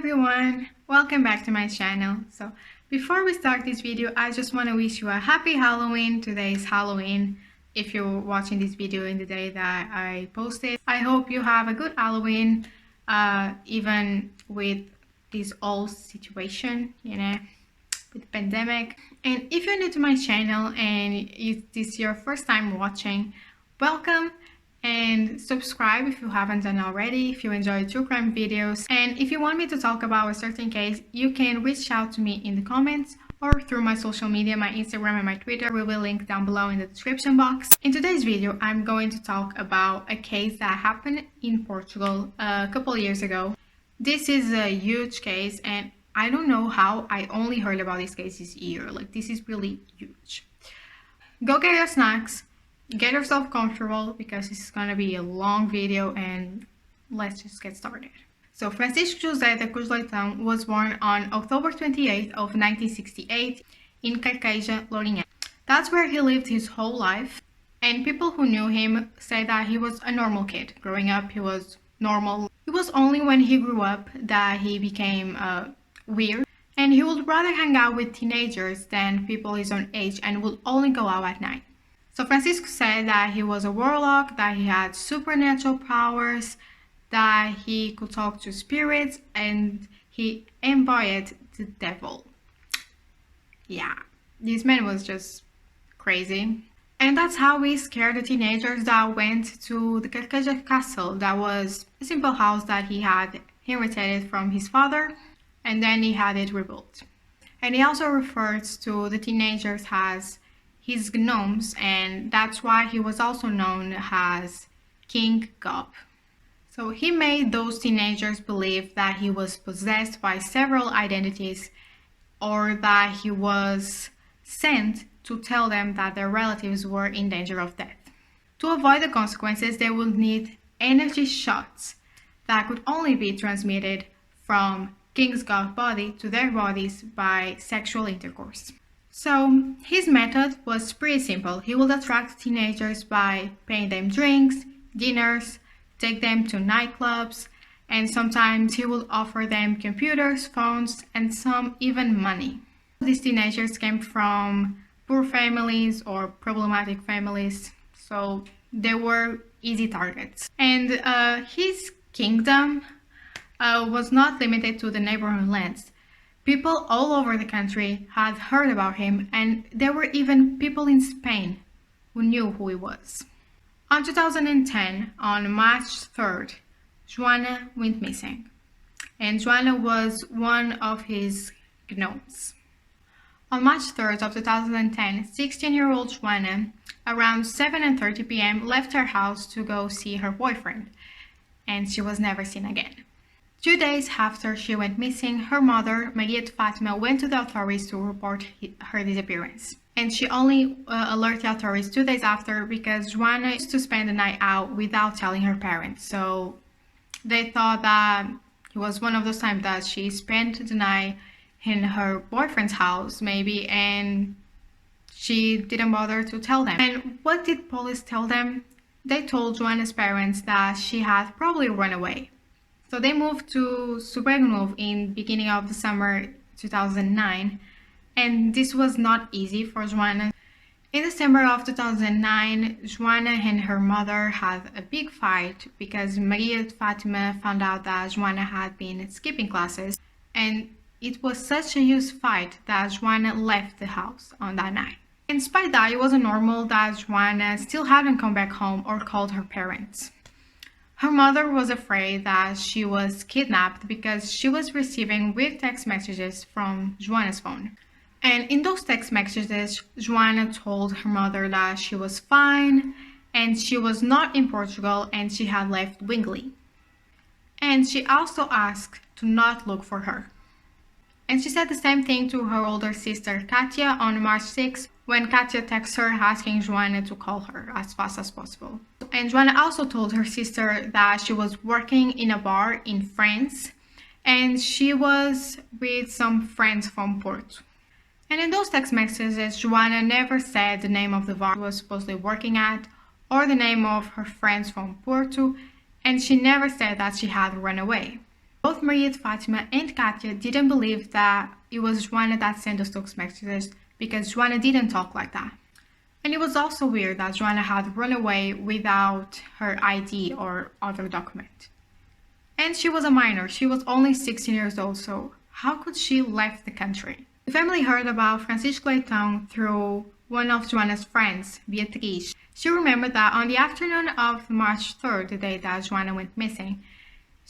everyone, welcome back to my channel. So before we start this video, I just want to wish you a happy Halloween. Today is Halloween. If you're watching this video in the day that I posted, I hope you have a good Halloween, even with this old situation, with the pandemic. And if you're new to my channel and this is your first time watching, welcome. And subscribe if you haven't done already, if you enjoy true crime videos. And if you want me to talk about a certain case, you can reach out to me in the comments or through my social media. My Instagram and my Twitter will be linked down below in the description box. In today's video, I'm going to talk about a case that happened in Portugal a couple years ago. This is a huge case, and I don't know how I only heard about this case this year. Like, this is really huge. Go get your snacks. Get yourself comfortable because this is gonna be a long video, and let's just get started. So Francisco José da Cruz Leitão was born on October 28th of 1968 in Carqueja, Lourinhã. That's where he lived his whole life, and people who knew him say that he was a normal kid. Growing up, he was normal. It was only when he grew up that he became weird, and he would rather hang out with teenagers than people his own age and would only go out at night. So Francisco said that he was a warlock, that he had supernatural powers, that he could talk to spirits, and he embodied the devil. Yeah, this man was just crazy. And that's how he scared the teenagers that went to the Carqueja castle. That was a simple house that he had inherited from his father, and then he had it rebuilt. And he also refers to the teenagers as his gnomes, and that's why he was also known as King Ghob. So he made those teenagers believe that he was possessed by several identities, or that he was sent to tell them that their relatives were in danger of death. To avoid the consequences, they would need energy shots that could only be transmitted from King Ghob's body to their bodies by sexual intercourse. So his method was pretty simple. He would attract teenagers by paying them drinks, dinners, take them to nightclubs, and sometimes he would offer them computers, phones, and some even money. These teenagers came from poor families or problematic families, so they were easy targets. And his kingdom was not limited to the neighboring lands. People all over the country had heard about him, and there were even people in Spain who knew who he was. On 2010, on March 3rd, Joana went missing, and Joana was one of his gnomes. On March 3rd of 2010, 16-year-old Joana, around 7:30 p.m., left her house to go see her boyfriend, and she was never seen again. 2 days after she went missing, her mother, Maria de Fatima, went to the authorities to report her disappearance. And she only alerted the authorities 2 days after because Joana used to spend the night out without telling her parents. So they thought that it was one of those times that she spent the night in her boyfriend's house, maybe, and she didn't bother to tell them. And what did police tell them? They told Joana's parents that she had probably run away. So they moved to Subrego in beginning of the summer 2009, and this was not easy for Joana. In December of 2009, Joana and her mother had a big fight because Maria Fatima found out that Joana had been skipping classes, and it was such a huge fight that Joana left the house on that night. Despite that, it wasn't normal that Joana still hadn't come back home or called her parents. Her mother was afraid that she was kidnapped because she was receiving weird text messages from Joana's phone. And in those text messages, Joana told her mother that she was fine and she was not in Portugal and she had left Wingley. And she also asked to not look for her. And she said the same thing to her older sister Katia on March 6th, when Katia texted her asking Joana to call her as fast as possible. And Joana also told her sister that she was working in a bar in France and she was with some friends from Porto. And in those text messages, Joana never said the name of the bar she was supposedly working at or the name of her friends from Porto, and she never said that she had run away. Both Maria Fatima and Katia didn't believe that it was Joana that sent those text messages because Joana didn't talk like that. And it was also weird that Joana had run away without her ID or other document. And she was a minor, she was only 16 years old, so how could she left the country? The family heard about Francisco Leitão through one of Joana's friends, Beatriz. She remembered that on the afternoon of March 3rd, the day that Joana went missing,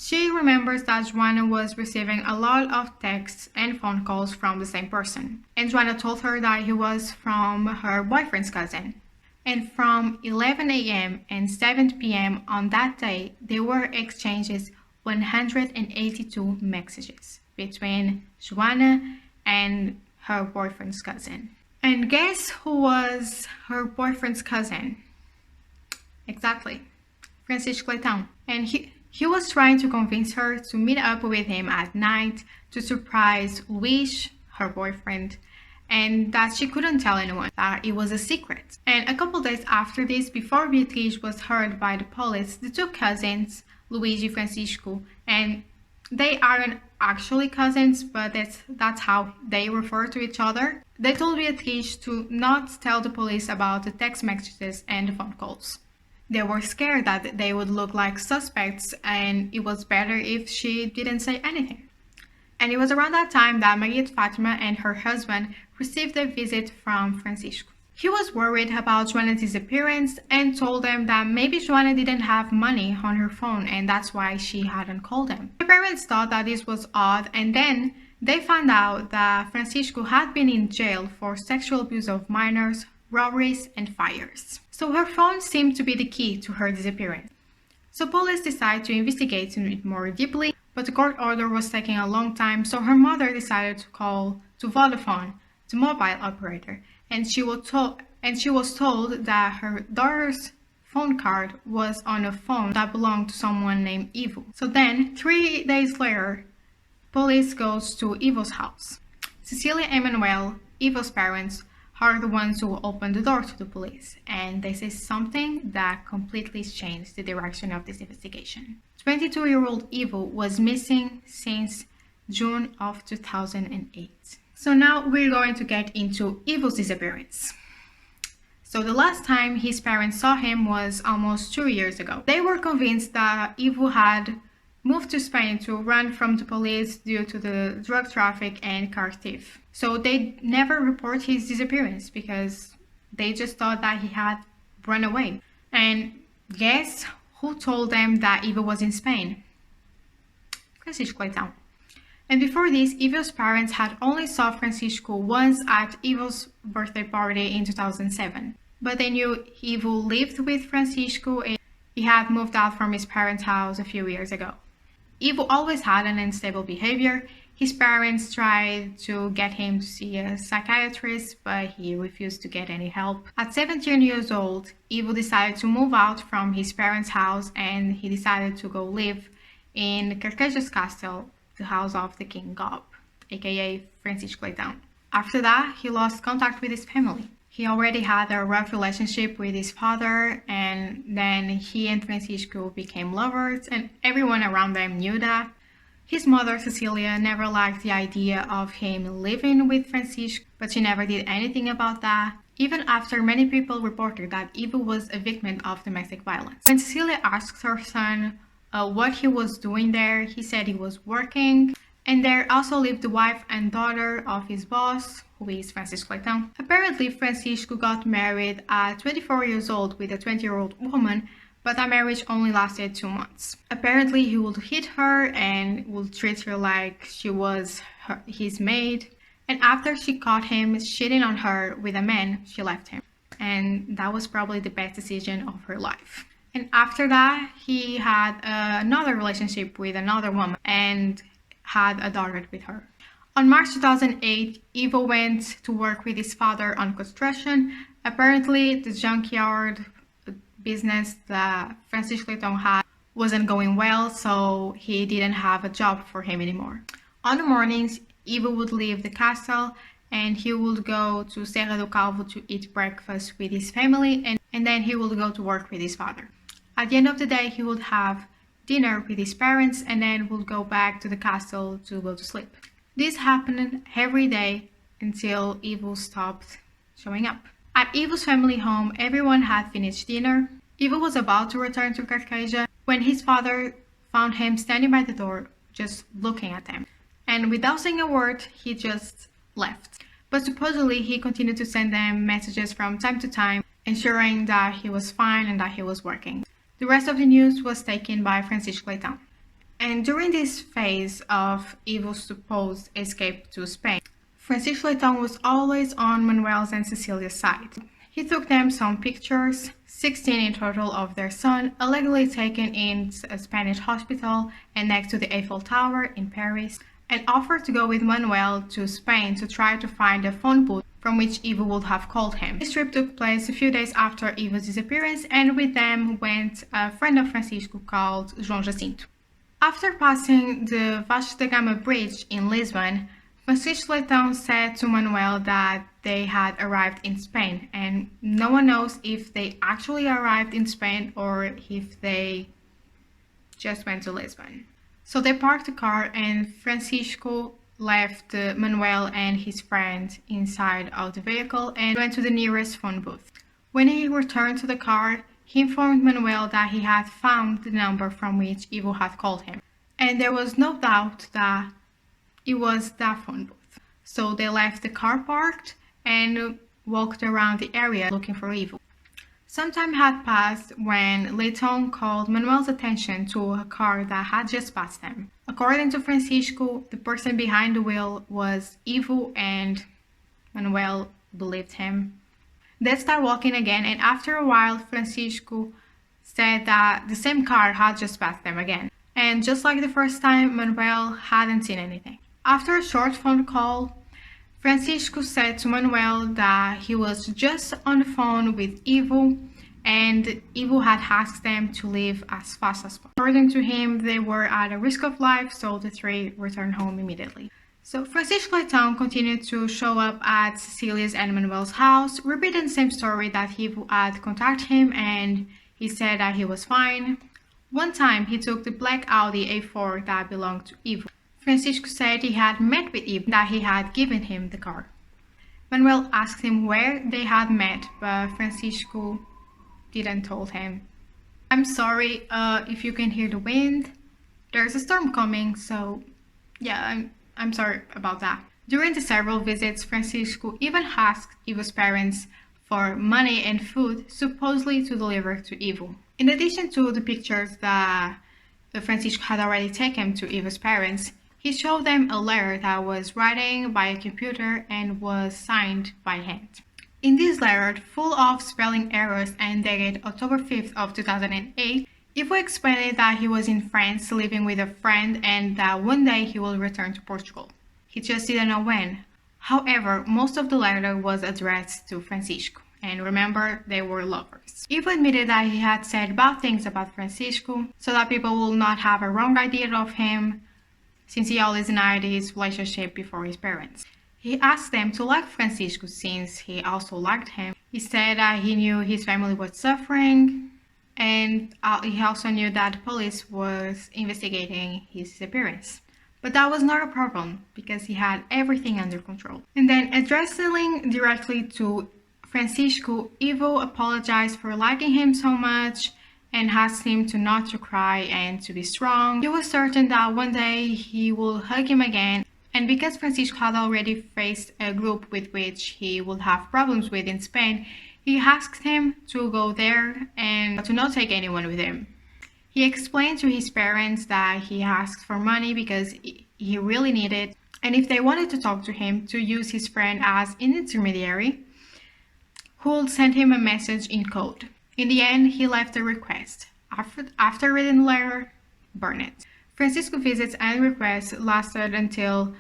she remembers that Joana was receiving a lot of texts and phone calls from the same person. And Joana told her that he was from her boyfriend's cousin. And from 11 a.m. and 7 p.m. on that day, there were exchanges 182 messages between Joana and her boyfriend's cousin. And guess who was her boyfriend's cousin? Exactly, Francisco Leitão. And he was trying to convince her to meet up with him at night to surprise Luis, her boyfriend, and that she couldn't tell anyone, that it was a secret. And a couple days after this, before Beatriz was heard by the police, the two cousins, Luis and Francisco, and they aren't actually cousins, but that's how they refer to each other. They told Beatriz to not tell the police about the text messages and the phone calls. They were scared that they would look like suspects, and it was better if she didn't say anything. And it was around that time that Maria Fatima and her husband received a visit from Francisco. He was worried about Joana's disappearance and told them that maybe Joana didn't have money on her phone and that's why she hadn't called him. The parents thought that this was odd, and then they found out that Francisco had been in jail for sexual abuse of minors, robberies, and fires. So her phone seemed to be the key to her disappearance. So police decided to investigate it more deeply, but the court order was taking a long time, so her mother decided to call to Vodafone, the mobile operator, and she was told that her daughter's phone card was on a phone that belonged to someone named Ivo. So then, 3 days later, police goes to Ivo's house. Cecilia and Manuel, Ivo's parents, are the ones who opened the door to the police, and they say something that completely changed the direction of this investigation. 22-year-old Ivo was missing since June of 2008. So now we're going to get into Ivo's disappearance. So the last time his parents saw him was almost 2 years ago. They were convinced that Ivo had moved to Spain to run from the police due to the drug traffic and car thief. So they never report his disappearance because they just thought that he had run away. And guess who told them that Ivo was in Spain? Francisco Leitão. And before this, Ivo's parents had only saw Francisco once at Ivo's birthday party in 2007. But they knew Ivo lived with Francisco and he had moved out from his parents' house a few years ago. Ivo always had an unstable behavior. His parents tried to get him to see a psychiatrist, but he refused to get any help. At 17 years old, Ivo decided to move out from his parents' house and he decided to go live in Carquejas Castle, the house of the King Ghob, aka Francisco Leitão. After that, he lost contact with his family. He already had a rough relationship with his father, and then he and Francisco became lovers, and everyone around them knew that. His mother, Cecilia, never liked the idea of him living with Francisco, but she never did anything about that, even after many people reported that Ivo was a victim of domestic violence. When Cecilia asked her son what he was doing there, he said he was working, and there also lived the wife and daughter of his boss, who is Francisco Leitão. Apparently, Francisco got married at 24 years old with a 20-year-old woman, but that marriage only lasted 2 months. Apparently, he would hit her and would treat her like she was his maid. And after she caught him cheating on her with a man, she left him. And that was probably the best decision of her life. And after that, he had another relationship with another woman and had a daughter with her. On March 2008, Ivo went to work with his father on construction. Apparently, the junkyard business that Francisco Leitão had wasn't going well, so he didn't have a job for him anymore. On the mornings, Ivo would leave the castle and he would go to Serra do Calvo to eat breakfast with his family, and then he would go to work with his father. At the end of the day, he would have dinner with his parents and then would go back to the castle to go to sleep. This happened every day until Ivo stopped showing up. At Ivo's family home, everyone had finished dinner. Ivo was about to return to Carqueja when his father found him standing by the door, just looking at them. And without saying a word, he just left. But supposedly, he continued to send them messages from time to time, ensuring that he was fine and that he was working. The rest of the news was taken by Francisco Leitão. And during this phase of Ivo's supposed escape to Spain, Francisco Leitão was always on Manuel's and Cecilia's side. He took them some pictures, 16 in total, of their son, allegedly taken in a Spanish hospital and next to the Eiffel Tower in Paris, and offered to go with Manuel to Spain to try to find a phone booth from which Ivo would have called him. This trip took place a few days after Ivo's disappearance, and with them went a friend of Francisco called João Jacinto. After passing the Vasco da Gama bridge in Lisbon, Francisco Leitão said to Manuel that they had arrived in Spain, and no one knows if they actually arrived in Spain or if they just went to Lisbon. So they parked the car and Francisco left Manuel and his friend inside of the vehicle and went to the nearest phone booth. When he returned to the car, he informed Manuel that he had found the number from which Ivo had called him, and there was no doubt that it was that phone booth. So they left the car parked and walked around the area looking for Ivo. Some time had passed when Leitão called Manuel's attention to a car that had just passed them. According to Francisco, the person behind the wheel was Ivo, and Manuel believed him. They started walking again, and after a while, Francisco said that the same car had just passed them again. And just like the first time, Manuel hadn't seen anything. After a short phone call, Francisco said to Manuel that he was just on the phone with Ivo, and Ivo had asked them to leave as fast as possible. According to him, they were at a risk of life, so the three returned home immediately. So Francisco Leitão continued to show up at Cecilia's and Manuel's house, repeating the same story that Ivo had contacted him and he said that he was fine. One time he took the black Audi A4 that belonged to Ivo. Francisco said he had met with Ivo, that he had given him the car. Manuel asked him where they had met, but Francisco didn't tell him. I'm sorry if you can hear the wind. There's a storm coming, so yeah, I'm sorry about that. During the several visits, Francisco even asked Ivo's parents for money and food, supposedly to deliver to Ivo. In addition to the pictures that Francisco had already taken to Ivo's parents, he showed them a letter that was written by a computer and was signed by hand. In this letter, full of spelling errors and dated October 5th of 2008, Ivo explained that he was in France living with a friend and that one day he will return to Portugal. He just didn't know when. However, most of the letter was addressed to Francisco, and remember, they were lovers. Ivo admitted that he had said bad things about Francisco so that people will not have a wrong idea of him, since he always denied his relationship before his parents. He asked them to like Francisco since he also liked him. He said that he knew his family was suffering, and he also knew that the police was investigating his disappearance. But that was not a problem because he had everything under control. And then, addressing directly to Francisco, Ivo apologized for liking him so much and asked him to not to cry and to be strong. He was certain that one day he would hug him again, and because Francisco had already faced a group with which he would have problems with in Spain, he asked him to go there and to not take anyone with him. He explained to his parents that he asked for money because he really needed, and if they wanted to talk to him, to use his friend as an intermediary who would send him a message in code. In the end, he left a request. After reading the letter, burn it. Francisco's visits and requests lasted until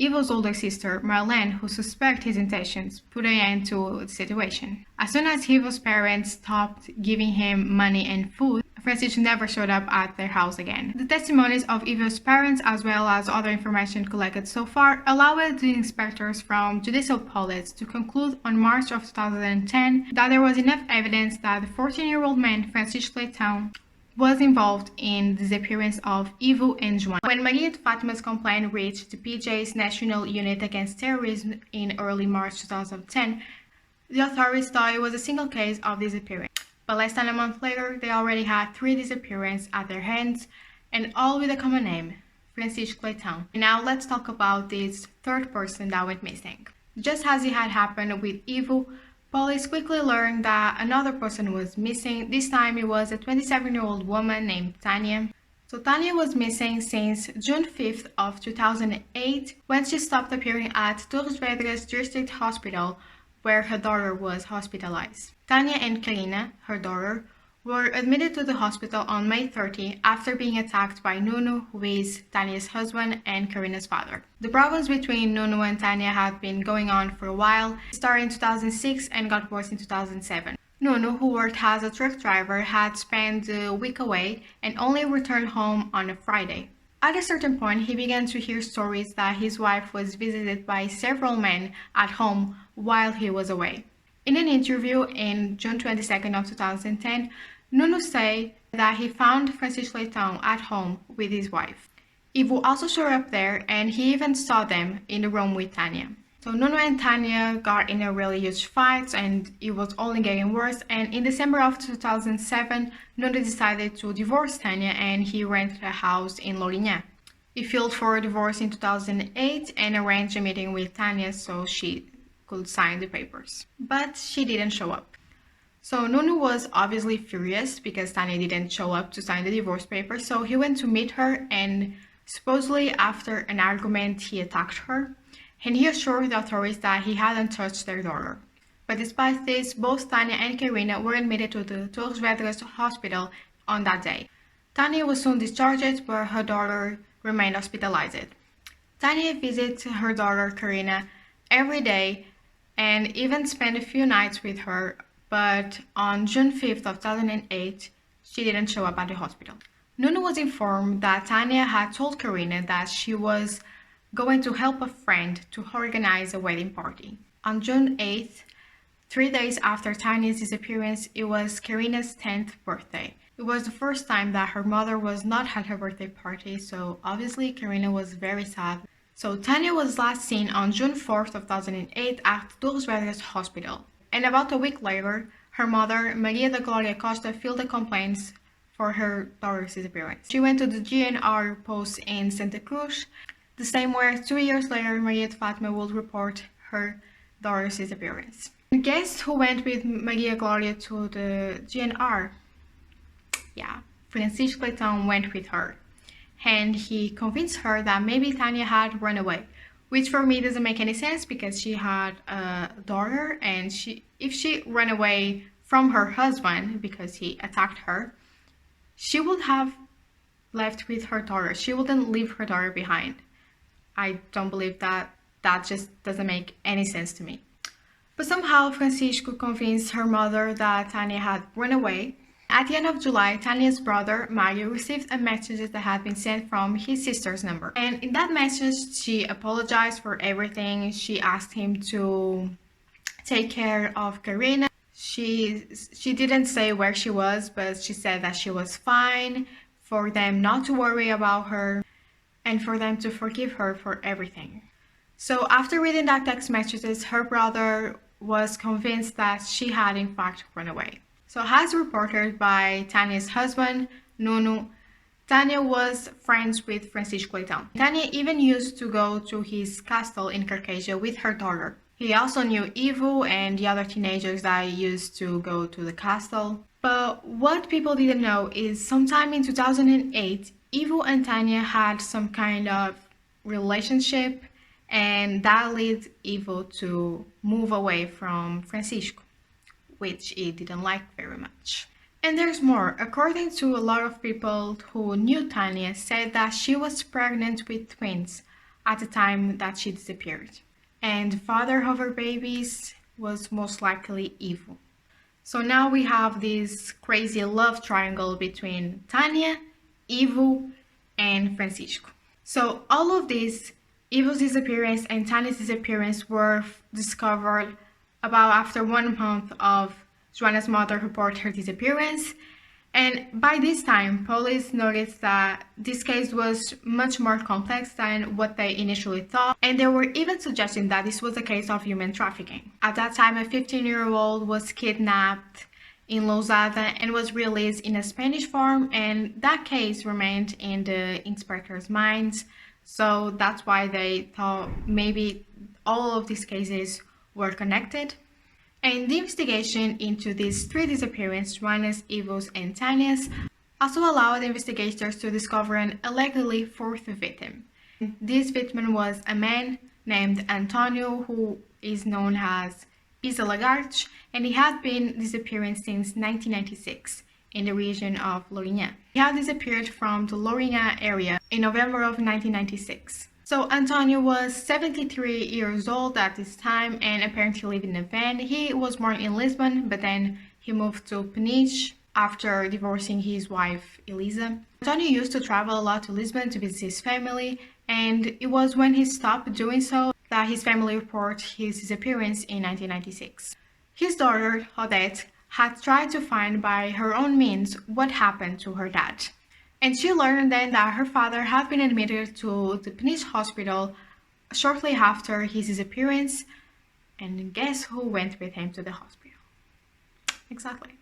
Ivo's older sister, Marlene, who suspected his intentions, put an end to the situation. As soon as Ivo's parents stopped giving him money and food, Francisco never showed up at their house again. The testimonies of Ivo's parents, as well as other information collected so far, allowed the inspectors from Judicial Police to conclude on March of 2010 that there was enough evidence that the 14-year-old man, Francisco Leitão, was involved in the disappearance of Ivo and Joana. When Maria de Fatima's complaint reached the PJ's National Unit Against Terrorism in early March 2010, the authorities thought it was a single case of disappearance. But less than a month later, they already had 3 disappearances at their hands, and all with a common name, Francisco Leitão. Now let's talk about this third person that went missing. Just as it had happened with Ivo, police quickly learned that another person was missing. This time it was a 27-year-old woman named Tanya. So Tanya was missing since June 5th of 2008 when she stopped appearing at Torres Vedras District Hospital where her daughter was hospitalized. Tanya and Karina, her daughter, were admitted to the hospital on May 30 after being attacked by Nuno, who is Tanya's husband and Karina's father. The problems between Nuno and Tanya had been going on for a while. It started in 2006 and got worse in 2007. Nuno, who worked as a truck driver, had spent the week away and only returned home on a Friday. At a certain point, he began to hear stories that his wife was visited by several men at home while he was away. In an interview in June 22nd of 2010, Nuno said that he found Francisco Leitão at home with his wife. Ivo also showed up there and he even saw them in the room with Tanya. So Nuno and Tanya got in a really huge fight and it was only getting worse, and in December of 2007, Nuno decided to divorce Tanya and he rented a house in Lourinhã. He filed for a divorce in 2008 and arranged a meeting with Tanya so she could sign the papers. But she didn't show up. So Nuno was obviously furious because Tanya didn't show up to sign the divorce papers, so he went to meet her and supposedly after an argument he attacked her. And he assured the authorities that he hadn't touched their daughter. But despite this, both Tanya and Karina were admitted to the Torres Vedras hospital on that day. Tanya was soon discharged, but her daughter remained hospitalized. Tanya visits her daughter Karina every day and even spent a few nights with her, but on June 5th of 2008, she didn't show up at the hospital. Nuno was informed that Tanya had told Karina that she was going to help a friend to organize a wedding party. On June 8th, 3 days after Tanya's disappearance, it was Karina's 10th birthday. It was the first time that her mother was not at her birthday party, so obviously Karina was very sad. So Tanya was last seen on June 4th of 2008 at Torres Vedras Hospital. And about a week later, her mother, Maria da Gloria Costa, filed a complaint for her daughter's disappearance. She went to the GNR post in Santa Cruz, the same where 2 years later Maria de Fatima would report her daughter's disappearance. And guess who went with Maria Gloria to the GNR? Yeah, Francisco Leitão went with her. And he convinced her that maybe Tanya had run away, which for me doesn't make any sense because she had a daughter, and if she ran away from her husband because he attacked her, she would have left with her daughter. She wouldn't leave her daughter behind. I don't believe that. That just doesn't make any sense to me. But somehow Francisco convinced her mother that Tanya had run away. At the end of July, Tanya's brother, Mario, received a message that had been sent from his sister's number. And in that message, she apologized for everything. She asked him to take care of Karina. She didn't say where she was, but she said that she was fine, for them not to worry about her, and for them to forgive her for everything. So after reading that text messages, her brother was convinced that she had in fact run away. So as reported by Tanya's husband, Nuno, Tanya was friends with Francisco Leitão. Tanya even used to go to his castle in Carcasia with her daughter. He also knew Ivo and the other teenagers that used to go to the castle. But what people didn't know is sometime in 2008, Ivo and Tanya had some kind of relationship, and that led Ivo to move away from Francisco, which he didn't like very much. And there's more. According to a lot of people who knew Tanya, said that she was pregnant with twins at the time that she disappeared. And the father of her babies was most likely Ivo. So now we have this crazy love triangle between Tanya, Ivo, and Francisco. So all of this, Ivo's disappearance and Tanya's disappearance, were discovered about after 1 month of Joana's mother reported her disappearance, And by this time, police noticed that this case was much more complex than what they initially thought, and they were even suggesting that this was a case of human trafficking. At that time, a 15-year-old was kidnapped in Lousada and was released in a Spanish farm, and that case remained in the inspectors' minds. So that's why they thought maybe all of these cases were connected. And the investigation into these three disappearances, Joana's, Ivo's, and Tanya's, also allowed investigators to discover an allegedly fourth victim. This victim was a man named Antonio, who is known as Pisa Lagarde, and he had been disappearing since 1996 in the region of Lourinhã. He had disappeared from the Lourinhã area in November of 1996. So Antonio was 73 years old at this time and apparently lived in a van. He was born in Lisbon, but then he moved to Peniche after divorcing his wife Elisa. Antonio used to travel a lot to Lisbon to visit his family, and it was when he stopped doing so that his family reported his disappearance in 1996. His daughter, Odette, had tried to find by her own means what happened to her dad. And she learned then that her father had been admitted to the Peniche hospital shortly after his disappearance. And guess who went with him to the hospital? Exactly.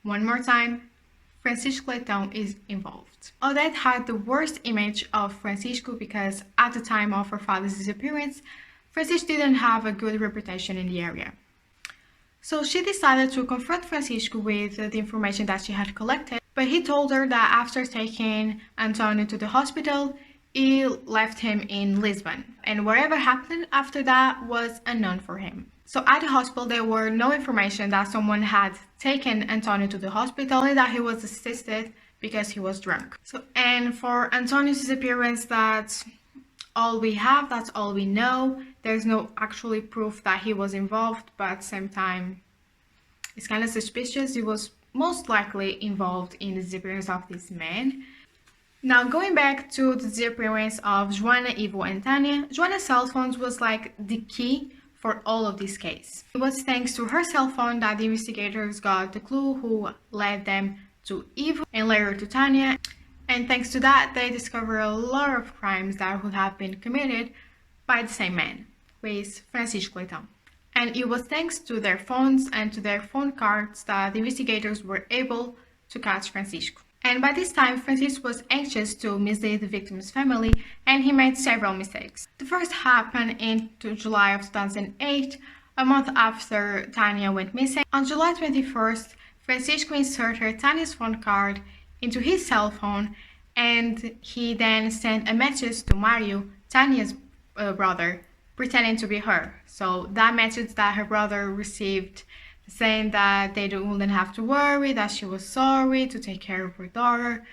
One more time, Francisco Leitão is involved. Odette had the worst image of Francisco because at the time of her father's disappearance, Francisco didn't have a good reputation in the area. So she decided to confront Francisco with the information that she had collected, but he told her that after taking Antonio to the hospital, he left him in Lisbon, and whatever happened after that was unknown for him. So at the hospital, there were no information that someone had taken Antonio to the hospital, only that he was assisted because he was drunk. And for Antonio's disappearance, that's all we have, that's all we know. There's no actually proof that he was involved, but at the same time, it's kind of suspicious. He was most likely involved in the disappearance of this man. Now, going back to the disappearance of Joana, Ivo, and Tanya, Joana's cell phone was like the key for all of this case. It was thanks to her cell phone that the investigators got the clue who led them to Ivo and later to Tanya. And thanks to that, they discovered a lot of crimes that would have been committed by the same man, who is Francisco Leitão. And it was thanks to their phones and to their phone cards that the investigators were able to catch Francisco. And by this time, Francisco was anxious to mislead the victim's family, and he made several mistakes. The first happened in July of 2008, a month after Tanya went missing. On July 21st, Francisco inserted Tanya's phone card into his cell phone, and he then sent a message to Mario, Tanya's brother, pretending to be her. So that message that her brother received saying that they wouldn't have to worry, that she was sorry to take care of her daughter,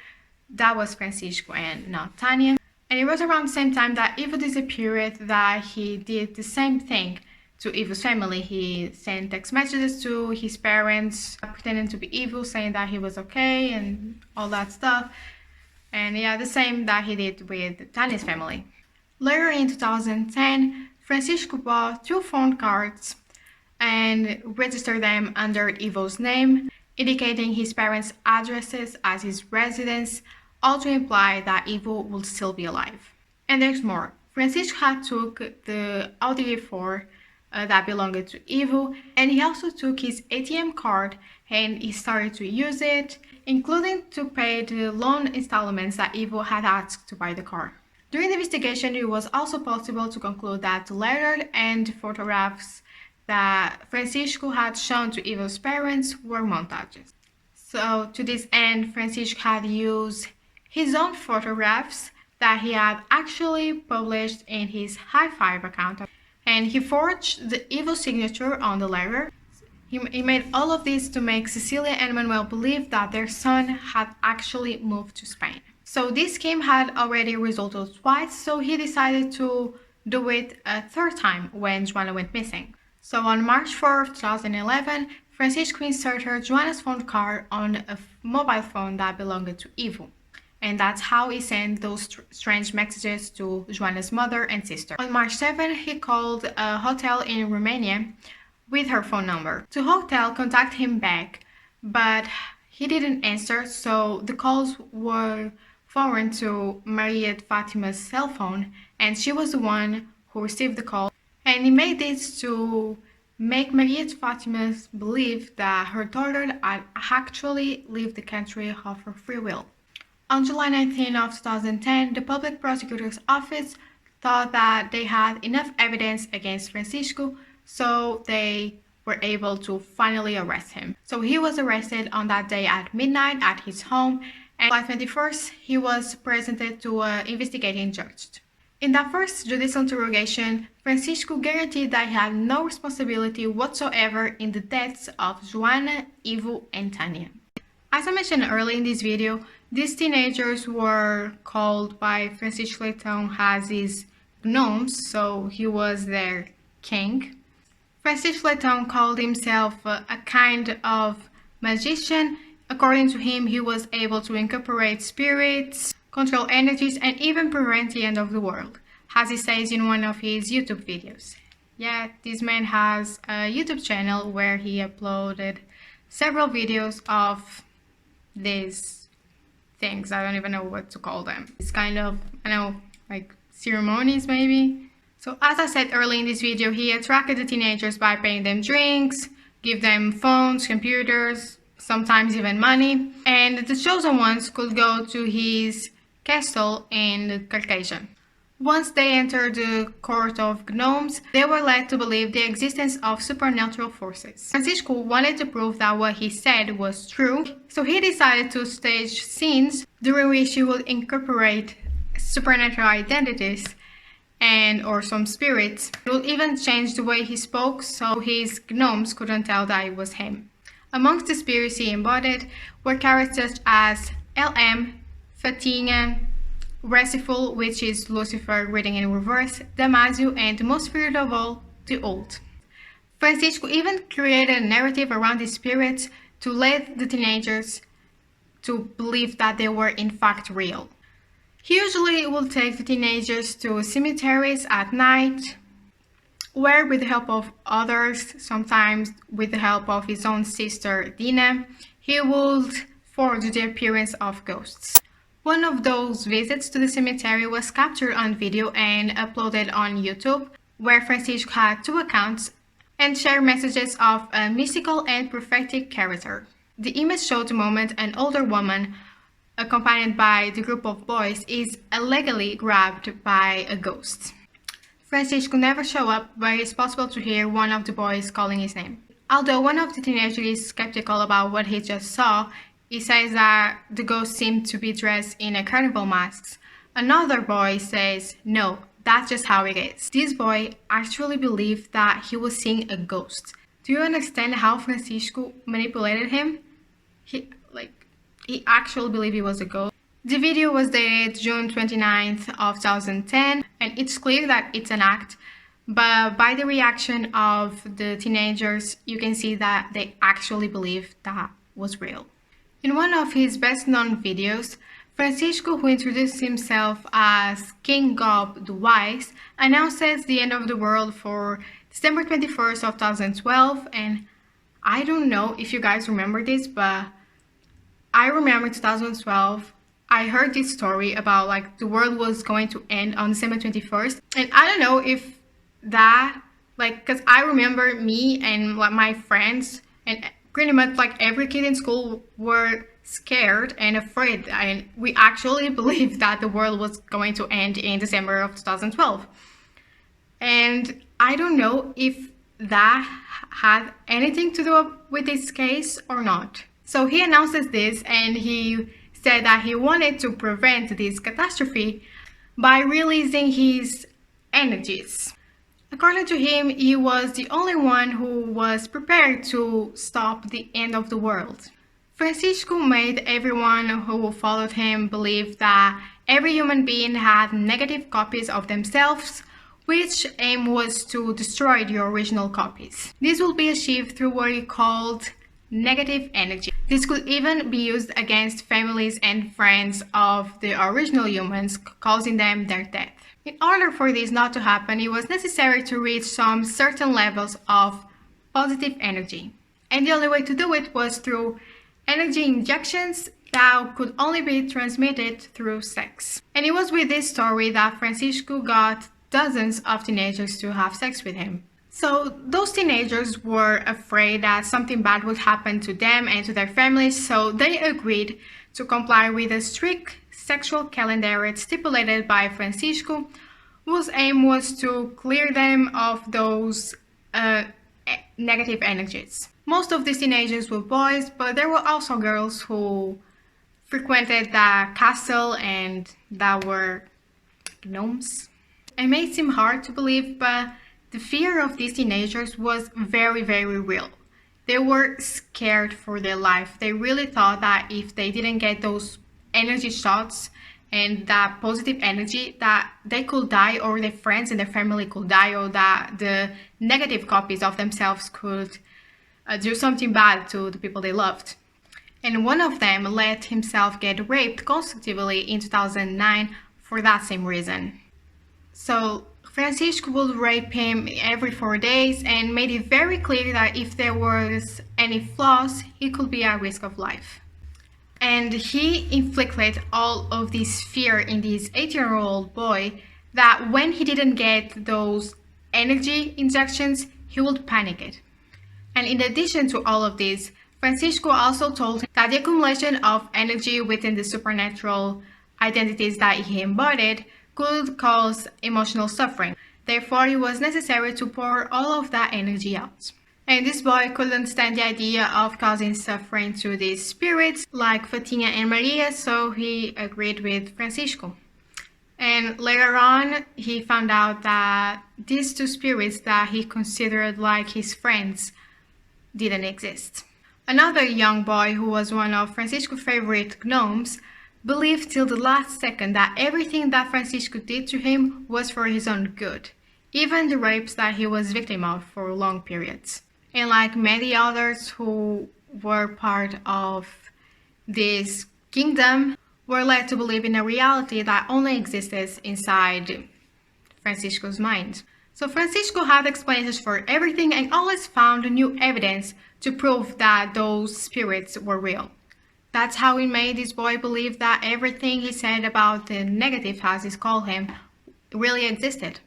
that was Francisco and not Tanya. And it was around the same time that Ivo disappeared that he did the same thing to Ivo's family. He sent text messages to his parents pretending to be Ivo, saying that he was okay and all that stuff. And yeah, the same that he did with Tanya's family. Later in 2010, Francisco bought 2 phone cards and registered them under Ivo's name, indicating his parents' addresses as his residence, all to imply that Ivo would still be alive. And there's more. Francisco had took the Audi A4 that belonged to Ivo, and he also took his ATM card and he started to use it, including to pay the loan installments that Ivo had asked to buy the car. During the investigation, it was also possible to conclude that the letter and photographs that Francisco had shown to Ivo's parents were montages. So to this end, Francisco had used his own photographs that he had actually published in his High Five account, and he forged the Ivo signature on the letter. He made all of this to make Cecilia and Manuel believe that their son had actually moved to Spain. So this scheme had already resulted twice, so he decided to do it a third time when Joana went missing. So on March 4, 2011, Francisco inserted Joana's phone card on a mobile phone that belonged to Ivo. And that's how he sent those strange messages to Joana's mother and sister. On March 7, he called a hotel in Romania with her phone number. The hotel contacted him back, but He didn't answer, so the calls were forwarded to Maria Fatima's cell phone, and she was the one who received the call. And he made this to make Maria Fatima believe that her daughter had actually left the country of her free will. On July 19 of 2010, the public prosecutor's office thought that they had enough evidence against Francisco, so they were able to finally arrest him. So he was arrested on that day at midnight at his home, and on July 21st, he was presented to an investigating judge. In that first judicial interrogation, Francisco guaranteed that he had no responsibility whatsoever in the deaths of Joana, Ivo, and Tanya. As I mentioned earlier in this video, these teenagers were called by Francisco Leitão as his gnomes, so he was their king. Francisco Leitão called himself a kind of magician. According to him, he was able to incorporate spirits, control energies, and even prevent the end of the world, as he says in one of his YouTube videos. Yeah, this man has a YouTube channel where he uploaded several videos of these things. I don't even know what to call them. It's kind of, I know, like ceremonies maybe. So as I said earlier in this video, he attracted the teenagers by paying them drinks, give them phones, computers, sometimes even money, and the chosen ones could go to his castle in Caucasia. Once they entered the court of gnomes, they were led to believe the existence of supernatural forces. Francisco wanted to prove that what he said was true, so he decided to stage scenes during which he would incorporate supernatural identities and or some spirits. He would even change the way he spoke so his gnomes couldn't tell that it was him. Amongst the spirits he embodied were characters such as LM, Fatinha, Reciful, which is Lucifer reading in reverse, Damasio, and most feared of all, the Old. Francisco even created a narrative around these spirits to lead the teenagers to believe that they were in fact real. He usually would take the teenagers to cemeteries at night, where with the help of others, sometimes with the help of his own sister Dina, he would forge the appearance of ghosts. One of those visits to the cemetery was captured on video and uploaded on YouTube, where Francisco had two accounts and shared messages of a mystical and prophetic character. The image showed the moment an older woman, accompanied by the group of boys, is illegally grabbed by a ghost. Francisco never showed up, but it's possible to hear one of the boys calling his name. Although one of the teenagers is skeptical about what he just saw, he says that the ghost seemed to be dressed in a carnival mask. Another boy says, no, that's just how it is. This boy actually believed that he was seeing a ghost. Do you understand how Francisco manipulated him? He actually believed he was a ghost. The video was dated June 29th of 2010, and it's clear that it's an act, but by the reaction of the teenagers, you can see that they actually believed that was real. In one of his best-known videos, Francisco, who introduced himself as King Ghob the Wise, announces the end of the world for December 21st of 2012, and I don't know if you guys remember this, but I remember 2012, I heard this story about like the world was going to end on December 21st, and I don't know if that, like, because I remember me and like my friends and pretty much like every kid in school were scared and afraid, and we actually believed that the world was going to end in December of 2012. And I don't know if that had anything to do with this case or not. So he announces this, and he said that he wanted to prevent this catastrophe by releasing his energies. According to him, he was the only one who was prepared to stop the end of the world. Francisco made everyone who followed him believe that every human being had negative copies of themselves, which aim was to destroy the original copies. This will be achieved through what he called negative energy. This could even be used against families and friends of the original humans, causing them their death. In order for this not to happen, it was necessary to reach some certain levels of positive energy. And the only way to do it was through energy injections that could only be transmitted through sex. And it was with this story that Francisco got dozens of teenagers to have sex with him. So those teenagers were afraid that something bad would happen to them and to their families, so they agreed to comply with a strict sexual calendar stipulated by Francisco, whose aim was to clear them of those negative energies. Most of these teenagers were boys, but there were also girls who frequented the castle and that were gnomes. It may seem hard to believe, but the fear of these teenagers was very, very real. They were scared for their life. They really thought that if they didn't get those energy shots and that positive energy, that they could die, or their friends and their family could die, or that the negative copies of themselves could do something bad to the people they loved. And one of them let himself get raped consecutively in 2009 for that same reason. So Francisco would rape him every 4 days and made it very clear that if there was any flaws, he could be at risk of life. And he inflicted all of this fear in this 18-year-old boy that when he didn't get those energy injections, he would panic it. And in addition to all of this, Francisco also told him that the accumulation of energy within the supernatural identities that he embodied could cause emotional suffering. Therefore, it was necessary to pour all of that energy out. And this boy couldn't stand the idea of causing suffering to these spirits like Fatina and Maria, so he agreed with Francisco. And later on, he found out that these two spirits that he considered like his friends didn't exist. Another young boy who was one of Francisco's favorite gnomes believed till the last second that everything that Francisco did to him was for his own good, even the rapes that he was victim of for long periods. And like many others who were part of this kingdom, were led to believe in a reality that only existed inside Francisco's mind. So Francisco had explanations for everything and always found new evidence to prove that those spirits were real. That's how he made this boy believe that everything he said about the negative, as he called him, really existed.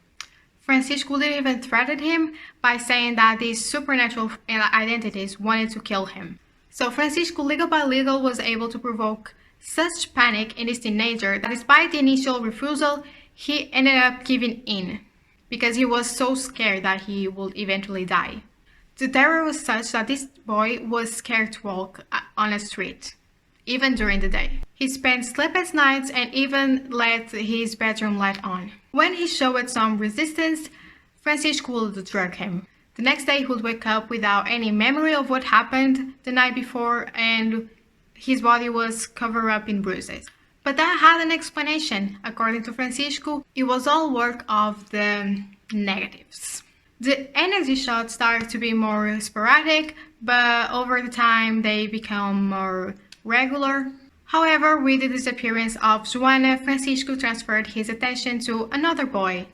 Francisco didn't even threaten him by saying that these supernatural identities wanted to kill him. So Francisco, little by little, was able to provoke such panic in this teenager that despite the initial refusal, he ended up giving in because he was so scared that he would eventually die. The terror was such that this boy was scared to walk on a street, even during the day. He spent sleepless nights and even let his bedroom light on. When he showed some resistance, Francisco would drug him. The next day he would wake up without any memory of what happened the night before, and his body was covered up in bruises. But that had an explanation. According to Francisco, it was all work of the negatives. The energy shots started to be more sporadic, but over the time they become more regular. However, with the disappearance of Joana, Francisco transferred his attention to another boy,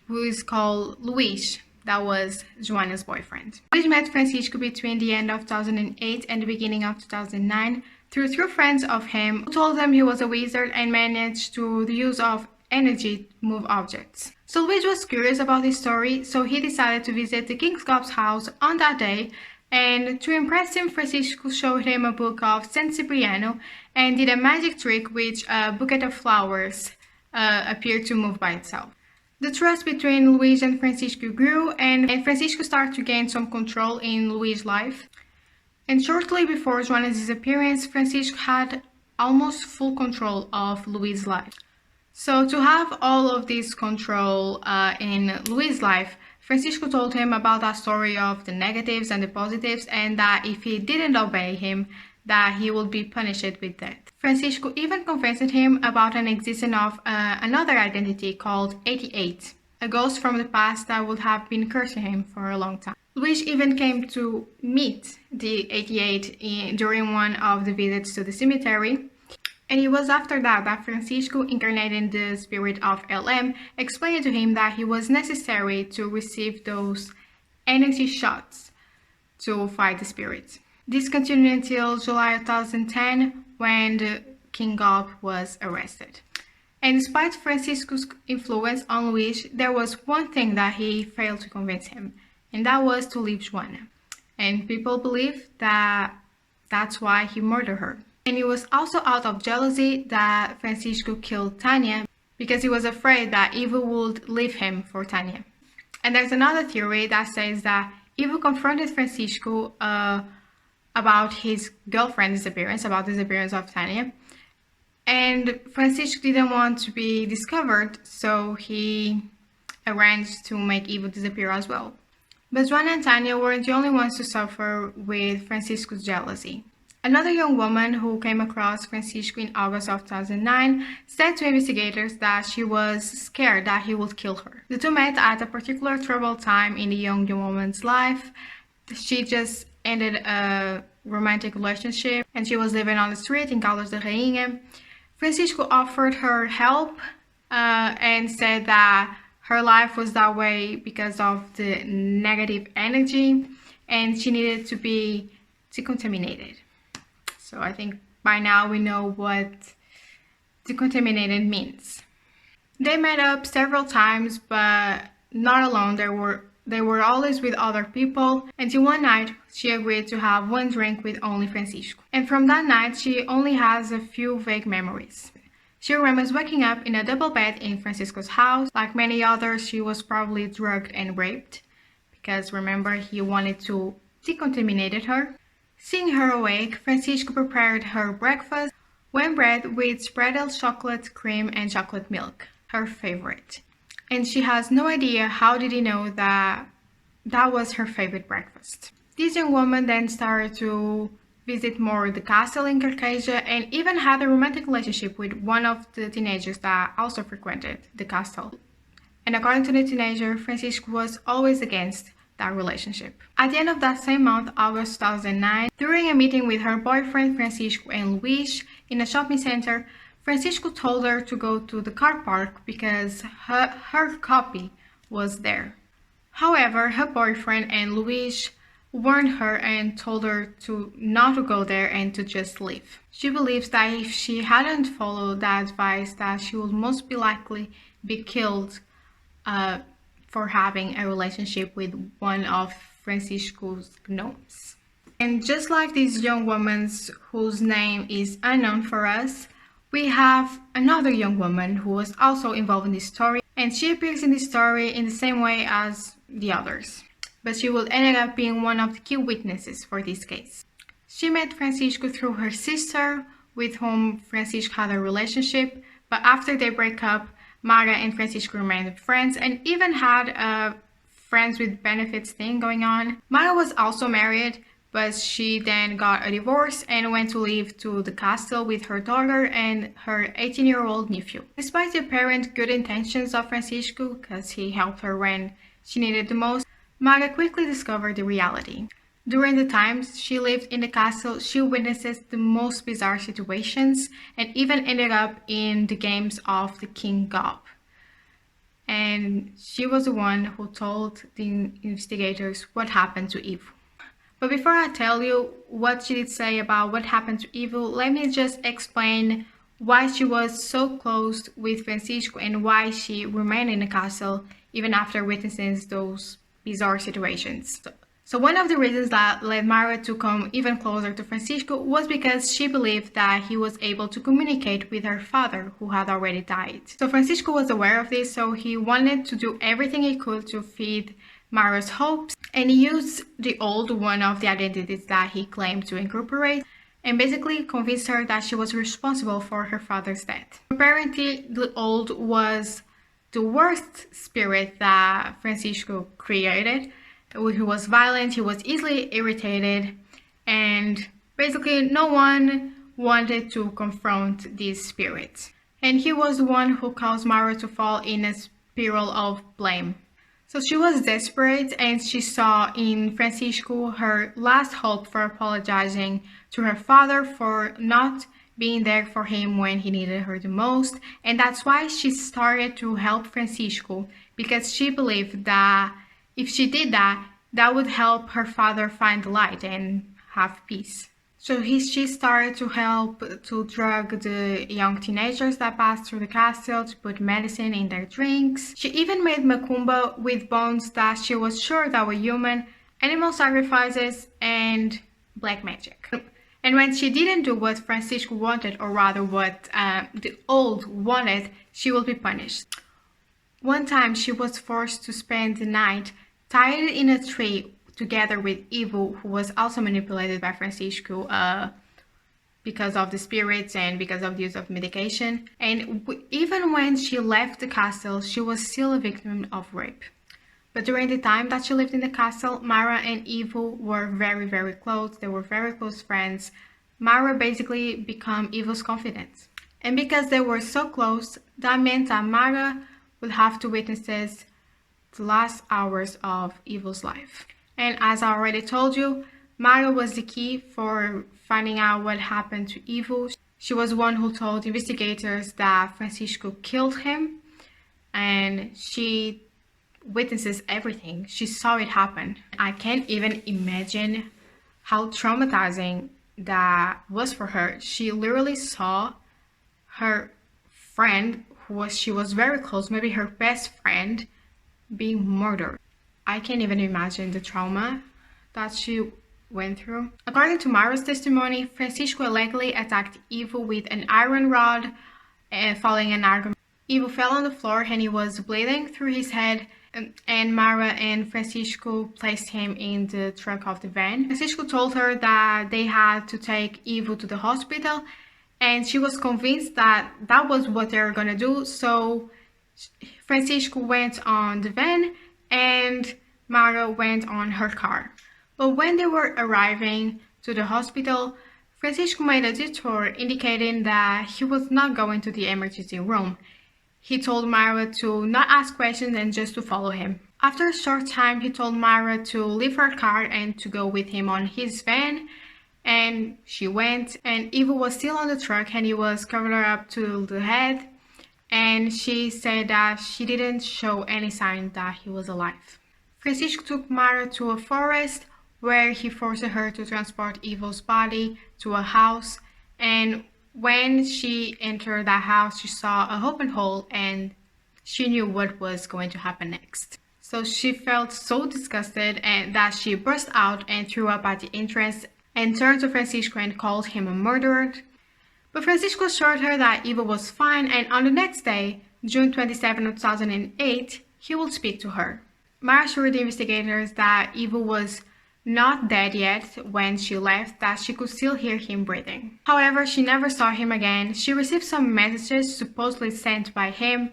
who is called Luis. That was Joana's boyfriend. Luis met Francisco between the end of 2008 and the beginning of 2009 through two friends of him who told him he was a wizard and managed to the use of energy move objects. So Luis was curious about this story, so he decided to visit the King Ghob's house on that day, and to impress him, Francisco showed him a book of San Cipriano and did a magic trick which a bouquet of flowers appeared to move by itself. The trust between Luis and Francisco grew, and Francisco started to gain some control in Luis' life. And shortly before Joana's disappearance, Francisco had almost full control of Luis' life. So to have all of this control in Luis' life, Francisco told him about that story of the negatives and the positives, and that if he didn't obey him, that he would be punished with death. Francisco even convinced him about an existence of another identity called 88, a ghost from the past that would have been cursing him for a long time. Luis even came to meet the 88 during one of the visits to the cemetery. And it was after that that Francisco, incarnating the spirit of LM, explained to him that it was necessary to receive those energy shots to fight the spirits. This continued until July 2010 when the King Ghob was arrested. And despite Francisco's influence on Luis, there was one thing that he failed to convince him, and that was to leave Joana. And people believe that that's why he murdered her. And it was also out of jealousy that Francisco killed Tanya, because he was afraid that Ivo would leave him for Tanya. And there's another theory that says that Ivo confronted Francisco about his girlfriend's disappearance, about the disappearance of Tanya. And Francisco didn't want to be discovered, so he arranged to make Ivo disappear as well. But Joana and Tanya weren't the only ones to suffer with Francisco's jealousy. Another young woman who came across Francisco in August of 2009 said to investigators that she was scared that he would kill her. The two met at a particular troubled time in the young woman's life. She just ended a romantic relationship and she was living on the street in Caldas da Rainha. Francisco offered her help and said that her life was that way because of the negative energy and she needed to be decontaminated. So I think by now we know what decontaminated means. They met up several times, but not alone. They were always with other people, until one night she agreed to have one drink with only Francisco. And from that night she only has a few vague memories. She remembers waking up in a double bed in Francisco's house. Like many others, she was probably drugged and raped, because remember, he wanted to decontaminate her. Seeing her awake, Francisco prepared her breakfast, wheat bread with spreaded chocolate cream and chocolate milk, her favorite. And she has no idea how did he know that that was her favorite breakfast. This young woman then started to visit more the castle in Carcasia and even had a romantic relationship with one of the teenagers that also frequented the castle. And according to the teenager, Francisco was always against that relationship. At the end of that same month, August 2009, during a meeting with her boyfriend Francisco and Luis in a shopping center, Francisco told her to go to the car park because her copy was there. However, her boyfriend and Luis warned her and told her to not to go there and to just leave. She believes that if she hadn't followed that advice, that she would most be likely be killed for having a relationship with one of Francisco's gnomes. And just like these young women whose name is unknown for us, we have another young woman who was also involved in this story, and she appears in this story in the same way as the others, but she will end up being one of the key witnesses for this case. She met Francisco through her sister, with whom Francisco had a relationship, but after they break up, Mara and Francisco remained friends and even had a friends with benefits thing going on. Mara was also married, but she then got a divorce and went to live to the castle with her daughter and her 18-year-old nephew. Despite the apparent good intentions of Francisco, because he helped her when she needed the most, Mara quickly discovered the reality. During the times she lived in the castle, she witnesses the most bizarre situations and even ended up in the games of the King Ghob. And she was the one who told the investigators what happened to Ivo. But before I tell you what she did say about what happened to Ivo, let me just explain why she was so close with Francisco and why she remained in the castle even after witnessing those bizarre situations. So one of the reasons that led Mara to come even closer to Francisco was because she believed that he was able to communicate with her father, who had already died. So Francisco was aware of this, so he wanted to do everything he could to feed Mara's hopes, and he used the old one of the identities that he claimed to incorporate and basically convinced her that she was responsible for her father's death. Apparently, the old was the worst spirit that Francisco created. He was violent, he was easily irritated, and basically no one wanted to confront these spirits. And he was the one who caused Mara to fall in a spiral of blame. So she was desperate and she saw in Francisco her last hope for apologizing to her father for not being there for him when he needed her the most. And that's why she started to help Francisco, because she believed that if she did that, that would help her father find the light and have peace. So she started to help to drug the young teenagers that passed through the castle, to put medicine in their drinks. She even made macumba with bones that she was sure that were human, animal sacrifices, and black magic. And when she didn't do what Francisco wanted, or rather what the old wanted, she will be punished. One time she was forced to spend the night tied in a tree together with Ivo, who was also manipulated by Francisco because of the spirits and because of the use of medication. And even when she left the castle, she was still a victim of rape. But during the time that she lived in the castle, Mara and Ivo were very, very close. They were very close friends. Mara basically became Ivo's confidant. And because they were so close, that meant that Mara would have to witness the last hours of Ivo's life. And as I already told you, Mara was the key for finding out what happened to Ivo. She was one who told investigators that Francisco killed him, and she witnesses everything. She saw it happen. I can't even imagine how traumatizing that was for her. She literally saw her friend, she was very close, maybe her best friend, being murdered. I can't even imagine the trauma that she went through. According to Mara's testimony, Francisco allegedly attacked Ivo with an iron rod following an argument. Ivo fell on the floor and he was bleeding through his head, and Mara and Francisco placed him in the trunk of the van. Francisco told her that they had to take Ivo to the hospital, and she was convinced that that was what they were gonna do. So Francisco went on the van and Mara went on her car. But when they were arriving to the hospital, Francisco made a detour indicating that he was not going to the emergency room. He told Mara to not ask questions and just to follow him. After a short time, he told Mara to leave her car and to go with him on his van, and she went, and Ivo was still on the truck and he was covered up to the head, and she said that she didn't show any sign that he was alive. Francisco took Mara to a forest where he forced her to transport Ivo's body to a house, and when she entered that house, she saw an open hole and she knew what was going to happen next. So she felt so disgusted and that she burst out and threw up at the entrance and turned to Francisco and called him a murderer. But Francisco assured her that Ivo was fine, and on the next day, June 27, 2008, he would speak to her. Mara assured the investigators that Ivo was not dead yet when she left, that she could still hear him breathing. However, she never saw him again. She received some messages supposedly sent by him,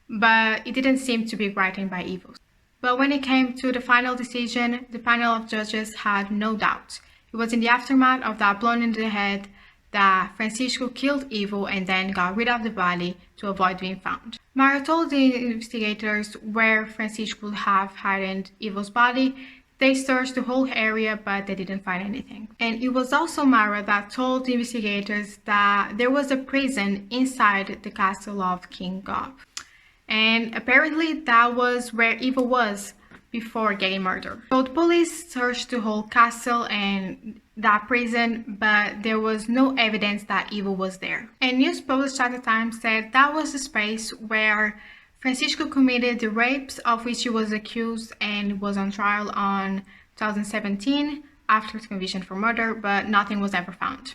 but it didn't seem to be written by Ivo. But when it came to the final decision, the panel of judges had no doubt. It was in the aftermath of that blow in the head that Francisco killed Ivo and then got rid of the body to avoid being found. Mara told the investigators where Francisco would have hidden Ivo's body. They searched the whole area, but they didn't find anything. And it was also Mara that told the investigators that there was a prison inside the castle of King Ghob. And apparently that was where Ivo was before getting murdered. So the police searched the whole castle and that prison, but there was no evidence that Ivo was there. And news published at the time said that was the space where Francisco committed the rapes of which he was accused and was on trial on 2017 after his conviction for murder, but nothing was ever found.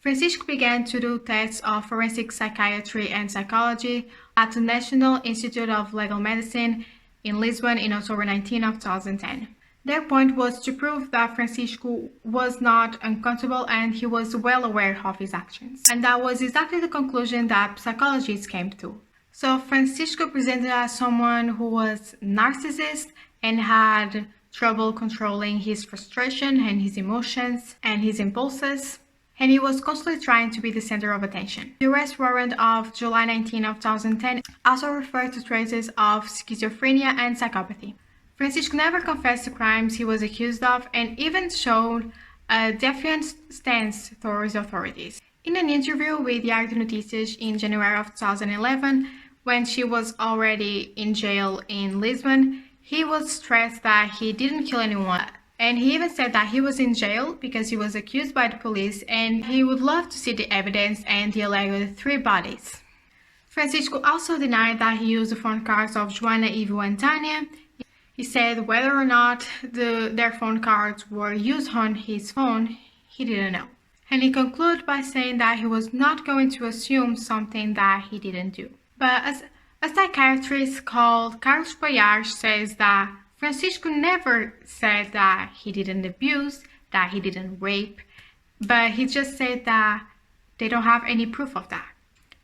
Francisco began to do tests of forensic psychiatry and psychology at the National Institute of Legal Medicine in Lisbon in October 19 of 2010. Their point was to prove that Francisco was not uncountable and he was well aware of his actions. And that was exactly the conclusion that psychologists came to. So Francisco presented as someone who was narcissist and had trouble controlling his frustration and his emotions and his impulses, and he was constantly trying to be the center of attention. The arrest warrant of July 19 of 2010 also referred to traces of schizophrenia and psychopathy. Francisco never confessed to crimes he was accused of and even showed a defiant stance towards authorities. In an interview with Diário de Notícias in January of 2011, when she was already in jail in Lisbon, he was stressed that he didn't kill anyone And he even said that he was in jail because he was accused by the police and he would love to see the evidence and the alleged 3 bodies. Francisco also denied that he used the phone cards of Joana, Ivo and Tanya. He said whether or not their phone cards were used on his phone, he didn't know. And he concluded by saying that he was not going to assume something that he didn't do. But a psychiatrist called Carlos Payage says that Francisco never said that he didn't abuse, that he didn't rape, but he just said that they don't have any proof of that.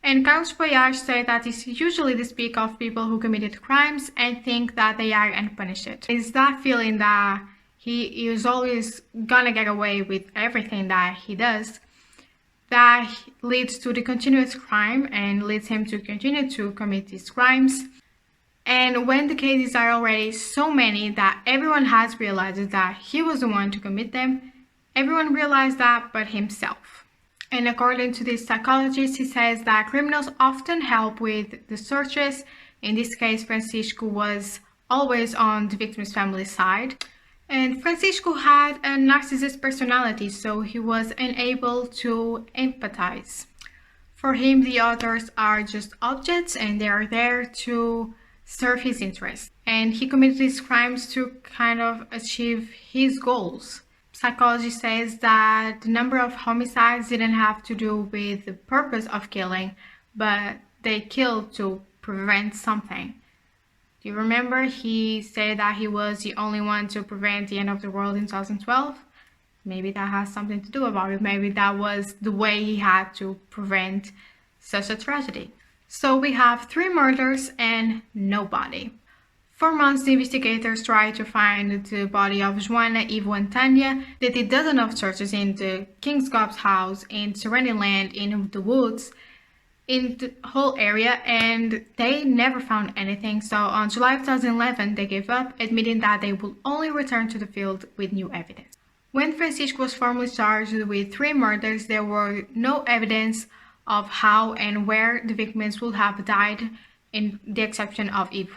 And Carlos Payage said that it's usually they speak of people who committed crimes and think that they are unpunished. It's that feeling that he is always gonna get away with everything that he does that leads to the continuous crime and leads him to continue to commit these crimes. And when the cases are already so many that everyone has realized that he was the one to commit them, everyone realized that but himself. And according to this psychologist, he says that criminals often help with the searches. In this case, Francisco was always on the victim's family side. And Francisco had a narcissist personality, so he was unable to empathize. For him, the others are just objects and they are there to serve his interests. And he committed these crimes to kind of achieve his goals. Psychology says that the number of homicides didn't have to do with the purpose of killing, but they killed to prevent something. Do you remember he said that he was the only one to prevent the end of the world in 2012? Maybe that has something to do about it. Maybe that was the way he had to prevent such a tragedy. So we have 3 murders and no body. For months, the investigators tried to find the body of Joana, Ivo and Tanya. They did dozens of searches in the King Ghob's house, in surrounding land, in the woods, in the whole area, and they never found anything. So on July 2011, they gave up, admitting that they would only return to the field with new evidence. When Francisco was formally charged with 3 murders, there were no evidence of how and where the victims would have died, in the exception of Ivo.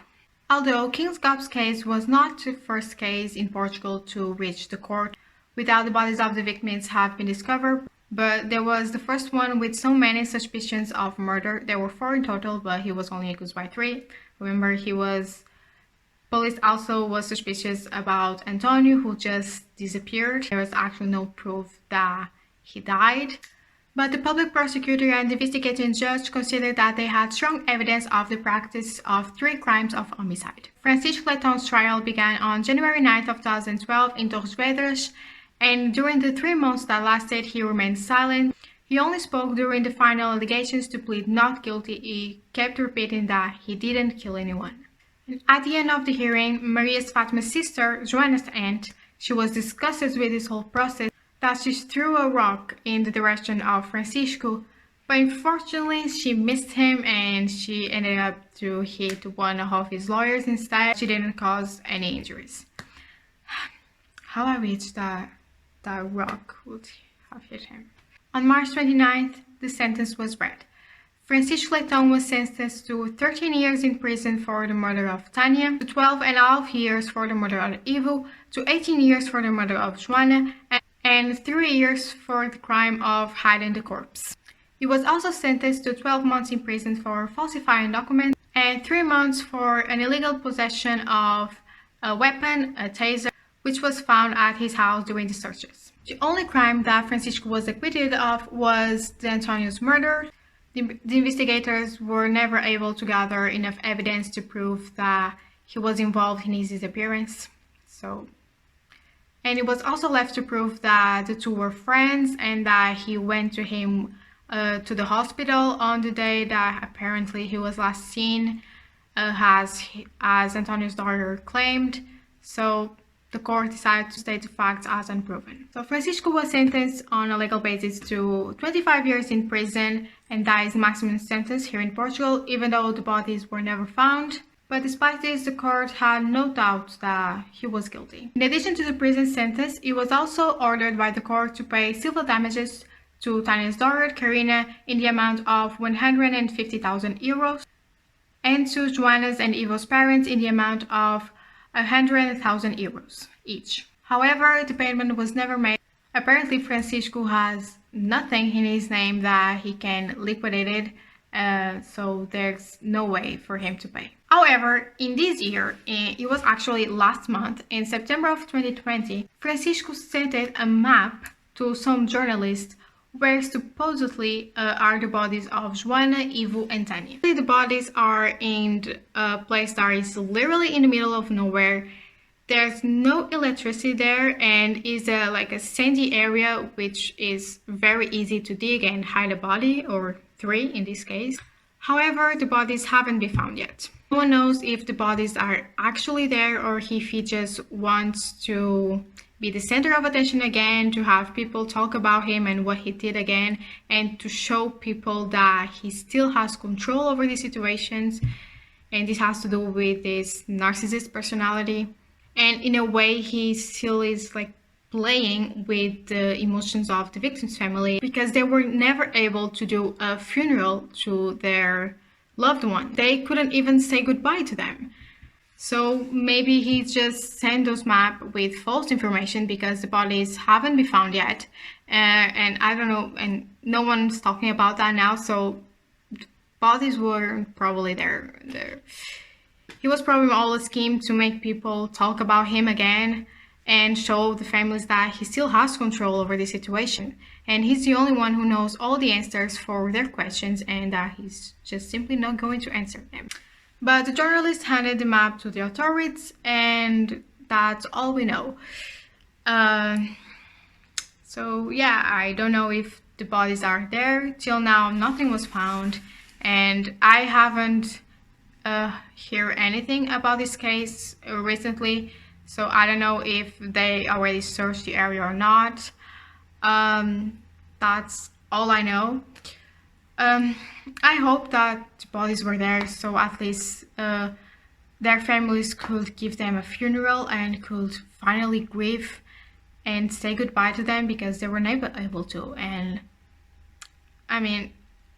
Although King Ghob's case was not the first case in Portugal to reach the court without the bodies of the victims have been discovered, but there was the first one with so many suspicions of murder. There were 4 in total, but he was only accused by 3. Remember, police also was suspicious about Antonio, who just disappeared. There was actually no proof that he died. But the public prosecutor and the investigating judge considered that they had strong evidence of the practice of 3 crimes of homicide. Francisco Leitão's trial began on January 9th of 2012 in Torres Vedras, and during the 3 months that lasted, he remained silent. He only spoke during the final allegations to plead not guilty. He kept repeating that he didn't kill anyone. And at the end of the hearing, Maria's Fatima's sister, Joana's aunt, she was disgusted with this whole process, that she threw a rock in the direction of Francisco, but unfortunately she missed him and she ended up to hit one of his lawyers instead. She didn't cause any injuries. How I wish that rock would have hit him. On March 29th, the sentence was read. Francisco Leitão was sentenced to 13 years in prison for the murder of Tanya, to 12.5 years for the murder of Ivo, to 18 years for the murder of Joana, and 3 years for the crime of hiding the corpse. He was also sentenced to 12 months in prison for falsifying documents and 3 months for an illegal possession of a weapon, a taser, which was found at his house during the searches. The only crime that Francisco was acquitted of was the Antonio's murder. The investigators were never able to gather enough evidence to prove that he was involved in his disappearance. And it was also left to prove that the 2 were friends and that he went to him to the hospital on the day that apparently he was last seen, as Antonio's daughter claimed. So the court decided to state the facts as unproven. So Francisco was sentenced on a legal basis to 25 years in prison, and that is the maximum sentence here in Portugal, even though the bodies were never found. But despite this, the court had no doubt that he was guilty. In addition to the prison sentence, he was also ordered by the court to pay civil damages to Tanya's daughter, Karina, in the amount of 150,000 euros, and to Joana's and Ivo's parents in the amount of 100,000 euros each. However, the payment was never made. Apparently, Francisco has nothing in his name that he can liquidate it, so there's no way for him to pay. However, in this year, it was actually last month, in September of 2020, Francisco sent a map to some journalists where supposedly are the bodies of Joana, Ivo, and Tanya. The bodies are in a place that is literally in the middle of nowhere. There's no electricity there, and is like a sandy area, which is very easy to dig and hide a body, or three in this case. However, the bodies haven't been found yet. No one knows if the bodies are actually there or if he just wants to be the center of attention again, to have people talk about him and what he did again, and to show people that he still has control over these situations. And this has to do with this narcissist personality. And in a way, he still is like playing with the emotions of the victim's family, because they were never able to do a funeral to their loved one. They couldn't even say goodbye to them. So maybe he just sent those maps with false information because the bodies haven't been found yet. And I don't know, and no one's talking about that now, so bodies were probably there. He was probably all a scheme to make people talk about him again and show the families that he still has control over the situation. And he's the only one who knows all the answers for their questions, and that he's just simply not going to answer them. But the journalist handed the map to the authorities, and that's all we know. So yeah, I don't know if the bodies are there. Till now, nothing was found, and I haven't hear anything about this case recently, so I don't know if they already searched the area or not. That's all I know. I hope that the bodies were there, so at least their families could give them a funeral and could finally grieve and say goodbye to them, because they were never able to. And I mean,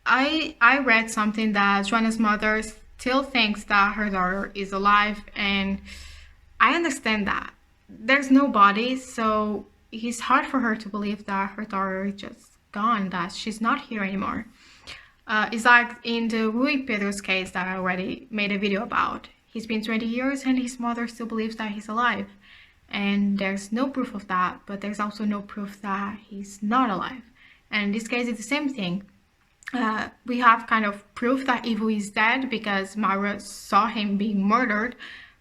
I read something that Joana's mother still thinks that her daughter is alive, and I understand that. There's no body, so it's hard for her to believe that her daughter is just gone, that she's not here anymore. It's like in the Rui Pedro's case that I already made a video about. He's been 20 years and his mother still believes that he's alive. And there's no proof of that, but there's also no proof that he's not alive. And in this case, it's the same thing. We have kind of proof that Ivo is dead because Mara saw him being murdered,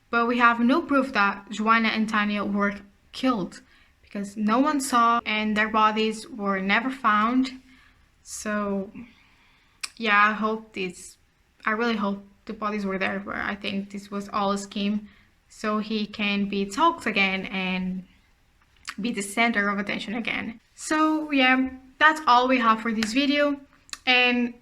but we have no proof that Joana and Tanya were killed, because no one saw and their bodies were never found. So yeah, I really hope the bodies were there, but I think this was all a scheme so he can be talked again and be the center of attention again. So yeah, that's all we have for this video. And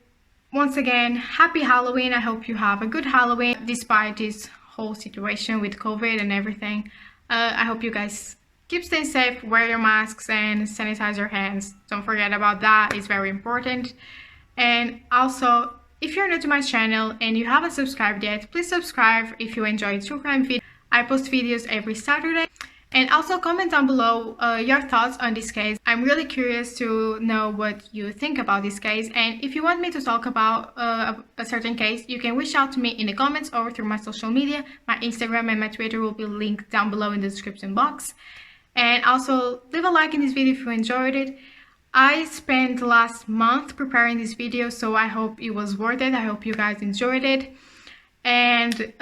once again, happy Halloween. I hope you have a good Halloween despite this whole situation with COVID and everything. I hope you guys keep staying safe, wear your masks and sanitize your hands. Don't forget about that, it's very important. And also, if you're new to my channel and you haven't subscribed yet, please subscribe if you enjoy true crime videos. I post videos every Saturday. And also comment down below your thoughts on this case. I'm really curious to know what you think about this case. And if you want me to talk about a certain case, you can reach out to me in the comments or through my social media. My Instagram and my Twitter will be linked down below in the description box. And also leave a like in this video if you enjoyed it. I spent the last month preparing this video, so I hope it was worth it. I hope you guys enjoyed it. And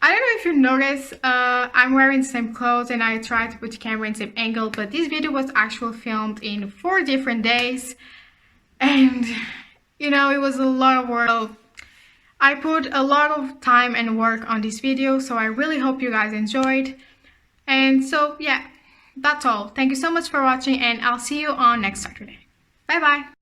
I don't know if you noticed, I'm wearing the same clothes and I tried to put the camera in the same angle, but this video was actually filmed in 4 different days, and you know, it was a lot of work. So I put a lot of time and work on this video, so I really hope you guys enjoyed. And so yeah, that's all. Thank you so much for watching, and I'll see you on next Saturday. Bye bye.